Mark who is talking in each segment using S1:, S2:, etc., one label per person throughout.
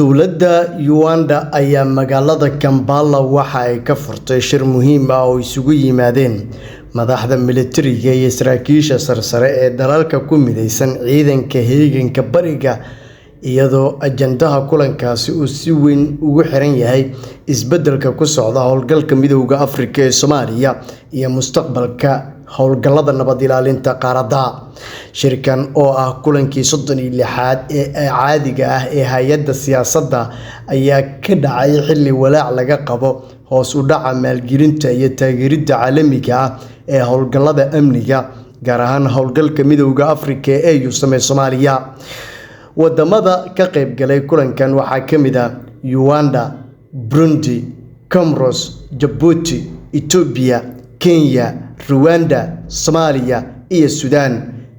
S1: Dowladda Uganda ayaa magaalada Kampala waxa ay ka furtay shir muhiim ah oo isugu yimaadeen madaxda militariga iyo saraakiisha sarsare ee dalalka ku midaysan ciidanka heeganka bariga, iyadoo ajandaha kulankaasi uu si weyn ugu xiran yahay isbeddelka ku socda howlgalka Midowga Afrika ee Soomaaliya iyo mustaqbalka howlgallada nabad ilaalinta qaaradda. Shirkan oo ah kulankii 36aad ee caadiga ah ee hay'adda siyaasadda ayaa ka dhacay xilli walaac laga qabo hoos u dhaca maalgelinta iyo taageeridda caalamiga ah ee howlgallada amniga, gaar ahaan howlgalka Midowga Afrika ee EUSM ee Soomaaliya. Wadamada ka qaybgalay kulankan waxaa ka mid ah Uganda, Burundi, Comoros, Djibouti, Ethiopia, Kenya, Rwanda, Soomaaliya iyo Suudaan,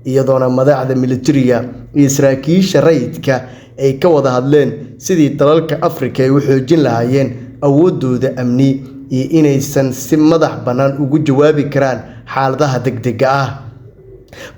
S1: iyadoona madaxda militariga iyo saraakiisha rayidka ay ka wada hadleen sidii dalalka Afrika ay u xoojin lahaayeen awoodooda amni iyo inaysan si madax bannaan ugu jawaabi karaan xaaladaha degdegga ah.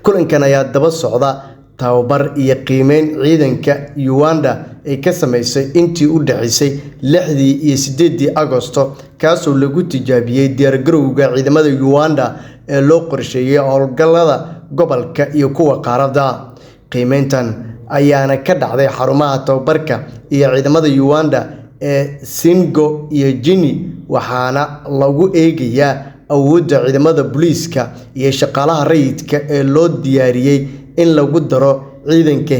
S1: Kulankan ayaa daba socda tababar iyo qiimeyn ciidanka Uganda ay ka sameysay intii u dhaxaysay 6 iyo 8 Agoosto, kaasoo lagu tijaabiyay diyaargarowga ciidamada Uganda ee loo qorsheeyay howlgallada gobolka iyo kuwa qaaradda. Qiimeyntan ayaana ka dhacday xarumaha tababarka iyo ciidamada Uganda ee Singo iyo Jini, waxaana lagu eegayaa awoodda ciidamada booliiska iyo shaqaalaha rayidka ee loo diyaariyay in lagu daro ciidanka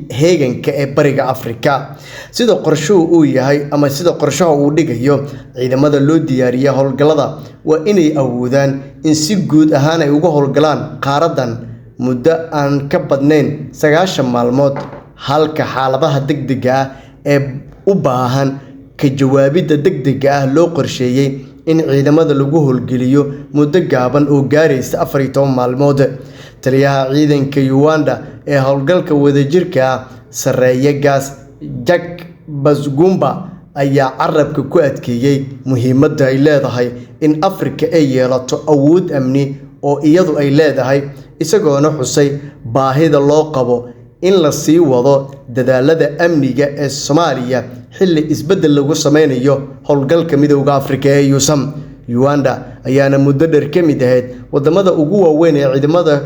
S1: heeganka ee bariga Afrika. Sida qorshuhu uu yahay ama sida qorshaha uu dhigayo, ciidamada loo diyaariyay howlgallada waa inay awoodaan in si guud ahaan ay uga howlgalaan qaaraddan muddo aan ka badnayn 90 maalmood, halka xaaladaha degdegga ah ee u baahan ka jawaabidda degdegga ah loo qorsheeyay in ciidamada lagu howlgeliyo muddo gaaban oo gaaraysa 14 maalmood. Taliyaha ciidanka Uganda ee howlgalka wadajirka ah, Sareeya Gaas Jack Bazugumba, ayaa carabka ku adkeeyay muhiimadda ay leedahay in Afrika ay yeelato awood amni oo iyadu ay leedahay, isagoona xusay baahida loo qabo in la sii wado dadaalada amniga ee Soomaaliya xilli isbeddel lagu sameynayo howlgalka Midowga Afrika ee EUSM. Uganda ayaana muddo dheer ka mid ahayd wadamada ugu waaweyn ee ciidamada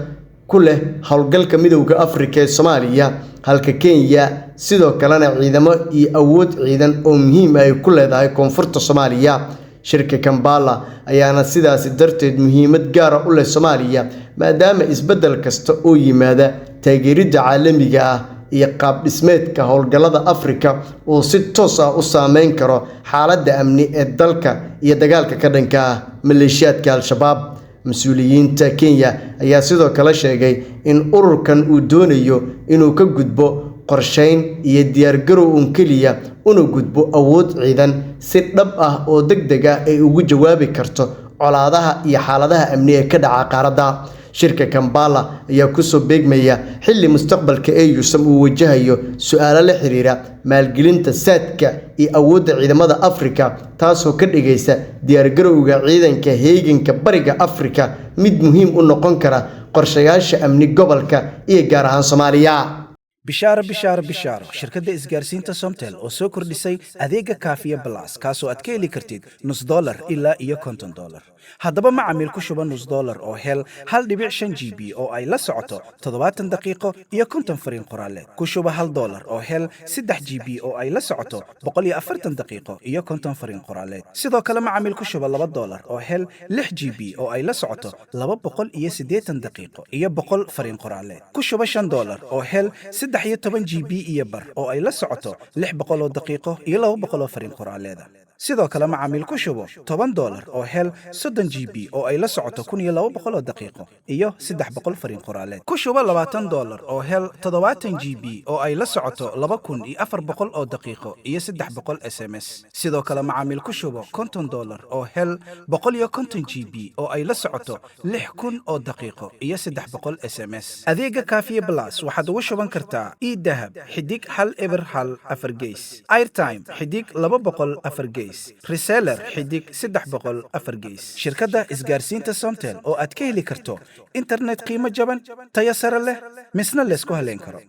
S1: ku leh howlgalka Midowga Afrika ee Soomaaliya, halka Kenya sidoo kalena ciidamo iyo awood ciidan oo muhiim ah ay ku leedahay koonfurta Soomaaliya. Shirka Kampala ayaana sidaas darteed muhiimad gaar ah u leh Soomaaliya, maadaama isbeddel kasta oo yimaada taageeridda caalamiga ah iyo qaab dhismeedka howlgallada Afrika uu si toos ah u saameyn karo xaaladda amni ee dalka iyo dagaalka ka dhanka ah maleeshiyaadka Al-Shabaab. Mas'uuliyiinta Kenya ayaa sidoo kale sheegay in ururkan uu doonayo inuu ka gudbo qorsheyn iyo diyaargarow keliya una gudbo awood ciidan si dhab ah oo degdeg ah ay ugu jawaabi karto colaadaha iyo xaaladaha amni ee ka dhaca qaaradda. Shirka Kampala ayaa ku soo beegmaya xilli mustaqbalka EUSM uu wajahayo su'aalo la xiriira maalgelinta saadka iyo awoodda ciidamada Afrika, taasoo ka dhigaysa diyaargarowga ciidanka heeganka bariga Afrika mid muhiim u noqon kara qorshayaasha amni gobolka iyo gaar ahaan Soomaaliya.
S2: bishaaro shirkadda isgaarsiinta Somtel oo soo kordhisay adeega Kaafiya Plus, kaasoo aad ka heli kartid $0 ilaa iyo $50. haddaba macaamiil ku shuba $0 oo hel 1.5 GB oo ay la socoto 70 daqiiqo iyo 50 fariin qoraaleed. ku shuba $1 oo hel 3 GB oo ay la socoto 140 daqiiqo iyo 50 fariin qoraaleed. sidoo kale macaamiil ku shuba $2 oo hel 6 GB oo ay la socoto 280 daqiiqo iyo 100 fariin qoraaleed. ku shuba $5 oo hel 13 GB iyo bar oo ay la socoto 600 daqiiqo iyo 200 fariin qoraaleed. sidoo kale macaamiil ku shubo $10 oo hel 30 GB oo ay la socoto 1200 daqiiqo iyo 300 fariin qoraaleed. ku shubo $20 oo hel 70 GB oo ay la socoto 2400 oo daqiiqo iyo 300 SMS. sidoo kale macaamiil ku shubo $50 oo hel 150 GB oo ay la socoto 6000 oo daqiiqo iyo 300 SMS. adeega Kaafiya Plus waxaad ugu shuban kartaa e-dahab xidig 1 4 gees, airtime xidig 200 4 gees, reseller xidig 300 4 gees. shirkadda isgaarsiinta Somtel oo aad ka heli karto internet qiimo jaban, tayo sare leh, misna la isku haleyn karo.